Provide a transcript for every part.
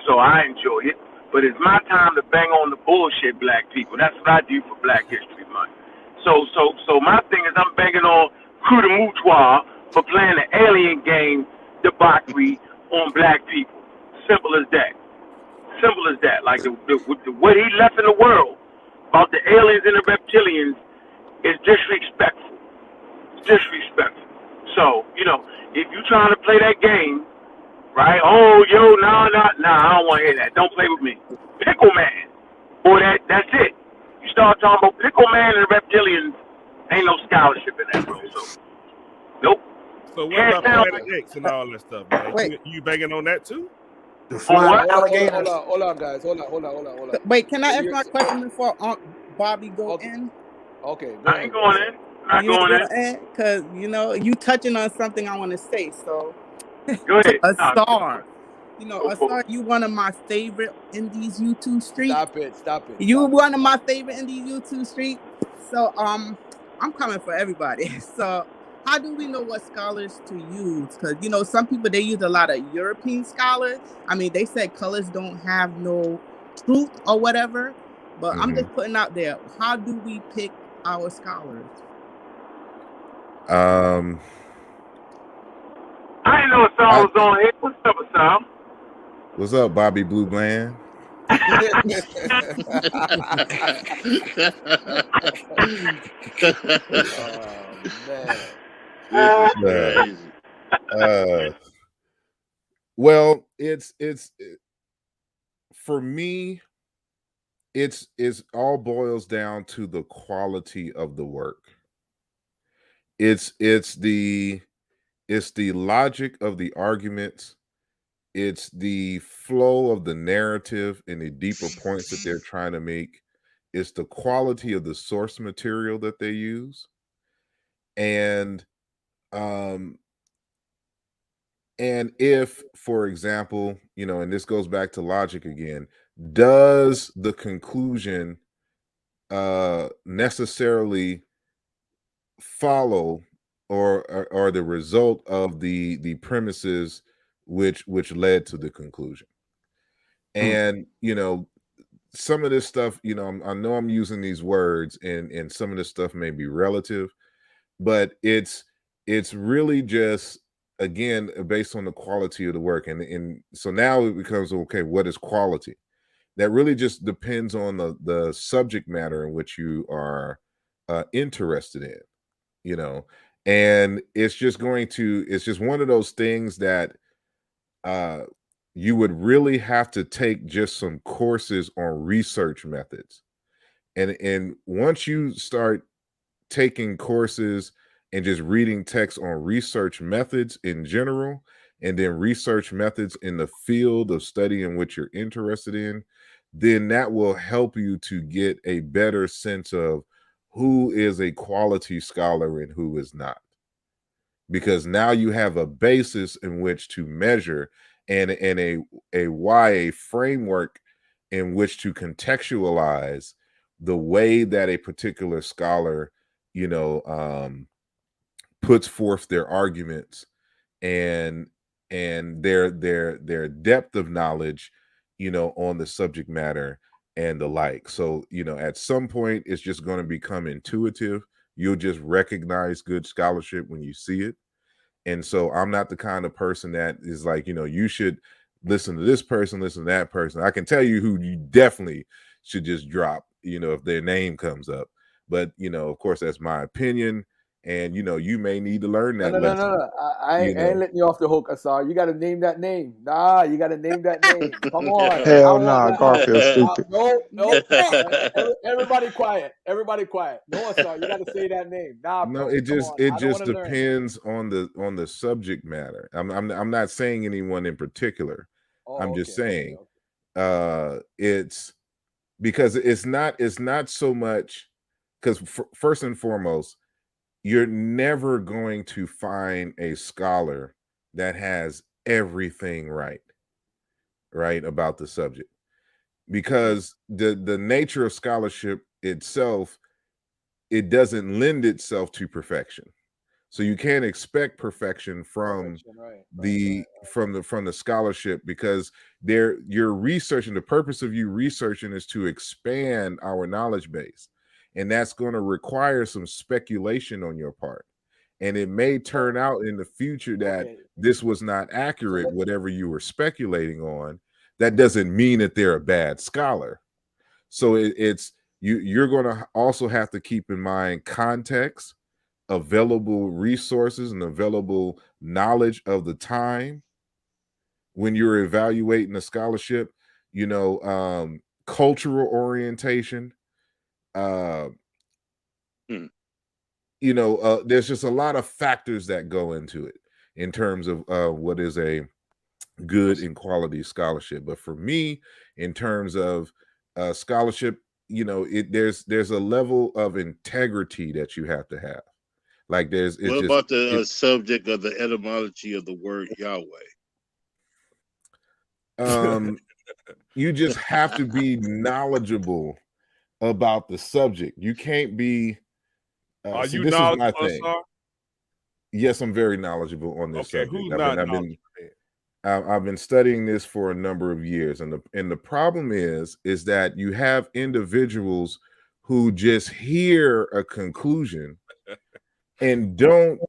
So I enjoy it. But it's my time to bang on the bullshit black people. That's what I do for Black History Month. So my thing is I'm banging on Coup de Moutoir for playing the alien game debauchery on black people. Simple as that. Simple as that. Like what he left in the world about the aliens and the reptilians is disrespectful. It's disrespectful. So, if you trying to play that game, right? Oh, yo, nah, I don't want to hear that. Don't play with me. Pickle Man. Boy, that's it. You start talking about Pickle Man and the reptilians, ain't no scholarship in that, bro. So, nope. So what about Planet X and all that stuff, man? Wait. You banging on that too? The flying alligators. Hold on, guys. Hold on. Wait, can I ask my question before Bobby go in? Okay. I ain't going in. Not going in. Because, you touching on something I want to say. So, go ahead. A Star. A Star, you one of my favorite in these YouTube streets. Stop it. You one of my favorite in these YouTube streets. So, I'm coming for everybody. So, how do we know what scholars to use? Because, some people, they use a lot of European scholars. I mean, they said colors don't have no truth or whatever. But I'm just putting out there, how do we pick our scholars? I didn't know Asal was on here. What's up, Asal? What's up, Bobby Blue Bland? Well, it's for me, it's all boils down to the quality of the work. It's the logic of the arguments. It's the flow of the narrative and the deeper points that they're trying to make. It's the quality of the source material that they use. And if, for example, and this goes back to logic again, does the conclusion necessarily follow or the result of the premises which led to the conclusion? And some of this stuff, I know I'm using these words and some of this stuff may be relative, but it's really just, again, based on the quality of the work. And so now it becomes, okay, what is quality? That really just depends on the subject matter in which you are interested in, and it's just one of those things that you would really have to take just some courses on research methods. And once you start taking courses and just reading text on research methods in general, and then research methods in the field of study in which you're interested in, then that will help you to get a better sense of who is a quality scholar and who is not. Because now you have a basis in which to measure and a framework in which to contextualize the way that a particular scholar, puts forth their arguments and their depth of knowledge, on the subject matter and the like. So, at some point it's just going to become intuitive. You'll just recognize good scholarship when you see it. And so I'm not the kind of person that is like, you should listen to this person, listen to that person. I can tell you who you definitely should just drop, if their name comes up. But, of course, that's my opinion. And, you may need to learn that lesson. No. I ain't letting you off the hook, Asar. You got to name that name. Nah, you got to name that name. Come on. Hell no, Garfield stupid. No. Everybody quiet. No, Asar, you got to say that name. Nah, no, bro, it just depends on the subject matter. I'm not saying anyone in particular. I'm just saying it's because it's not so much, because first and foremost, you're never going to find a scholar that has everything right about the subject, because the nature of scholarship itself, it doesn't lend itself to perfection. So you can't expect perfection from from the scholarship, because you're researching. The purpose of you researching is to expand our knowledge base, and that's going to require some speculation on your part. And it may turn out in the future that this was not accurate, whatever you were speculating on. That doesn't mean that they're a bad scholar. So you're going to also have to keep in mind context, available resources, and available knowledge of the time when you're evaluating a scholarship, cultural orientation, there's just a lot of factors that go into it in terms of what is a good and quality scholarship. But for me, in terms of scholarship, there's a level of integrity that you have to have. Like what about the subject of the etymology of the word Yahweh? You just have to be knowledgeable about the subject. You can't be Are you this is my knowledgeable, thing. sir? Yes, I'm very knowledgeable on this subject. Who's not knowledgeable? I've been studying this for a number of years, and the problem is that you have individuals who just hear a conclusion and don't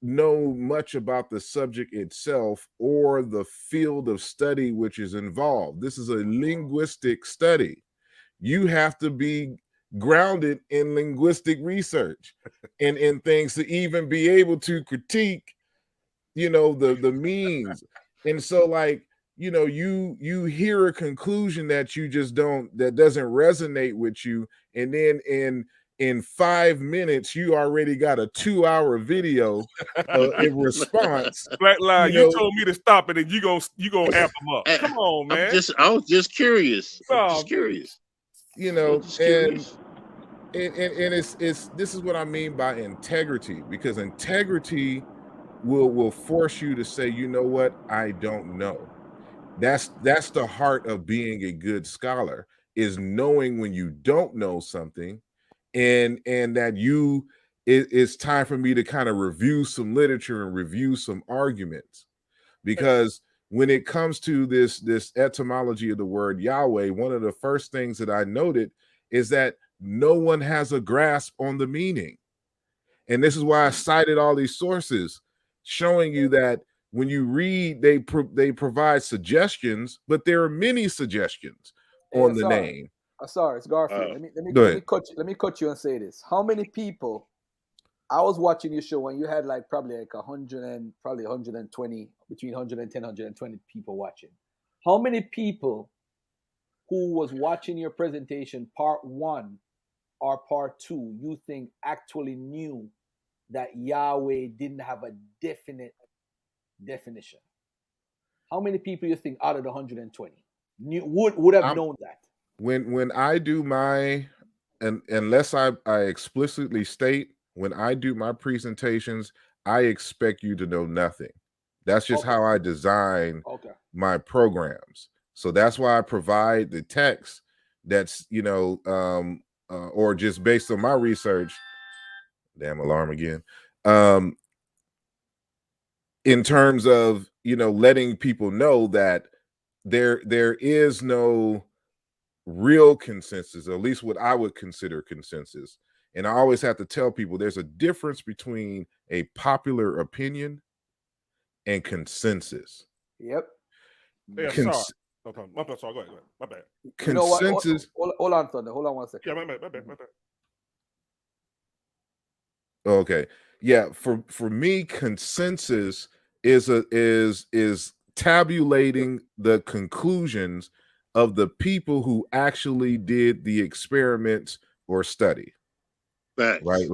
know much about the subject itself or the field of study which is involved. This is a linguistic study. You have to be grounded in linguistic research and in things to even be able to critique, the means. And so, like, you hear a conclusion that that doesn't resonate with you, and then in 5 minutes you already got a 2-hour video in response. Black Line, you told me to stop it, and you gonna amp them up. Come on, man. I was just curious. And it's this is what I mean by integrity, because integrity will force you to say, you know what, I don't know. That's the heart of being a good scholar, is knowing when you don't know something, and that it's time for me to kind of review some literature and review some arguments. Because when it comes to this etymology of the word Yahweh, one of the first things that I noted is that no one has a grasp on the meaning. And this is why I cited all these sources showing you that when you read, they provide suggestions, but there are many suggestions on the name. Sorry, it's Garfield. Let me cut you and say this. How many people? I was watching your show when you had probably 100 and probably 120, between 110, 120 people watching. How many people who was watching your presentation, part 1 or part 2, you think actually knew that Yahweh didn't have a definite definition? How many people you think out of the 120 would have known that? When I do my, and unless I explicitly state, when I do my presentations, I expect you to know nothing. That's just how I design my programs. So that's why I provide the text that's, or just based on my research. Damn alarm again. In terms of, letting people know that there is no real consensus, or at least what I would consider consensus. And I always have to tell people there's a difference between a popular opinion and consensus. Yep. Yeah, sorry. I'm sorry. Go ahead. My bad. Consensus. Hold on, Thunder. Hold on 1 second. Yeah, my bad. Okay. Yeah. For me, consensus is tabulating the conclusions of the people who actually did the experiments or study. Facts. Right?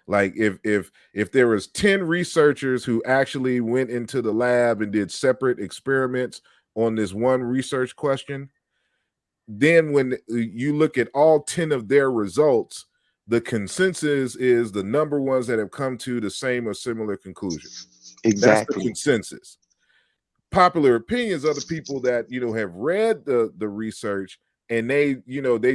Like if there was 10 researchers who actually went into the lab and did separate experiments on this one research question, then when you look at all 10 of their results, the consensus is the number ones that have come to the same or similar conclusion. Exactly. That's the consensus. Popular opinions are the people that have read the research, and they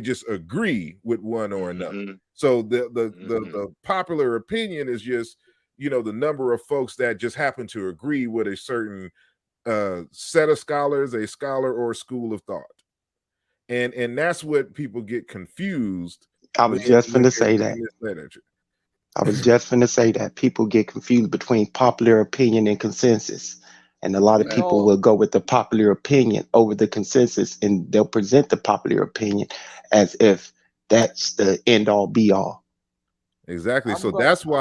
just agree with one or another. So the popular opinion is just, you know, the number of folks that just happen to agree with a certain set of scholars, a scholar or a school of thought. And that's what people get confused. I was just finna say that. I was just finna say that people get confused between popular opinion and consensus. And a lot of people will go with the popular opinion over the consensus, and they'll present the popular opinion as if that's the end all be all. Exactly. So that's why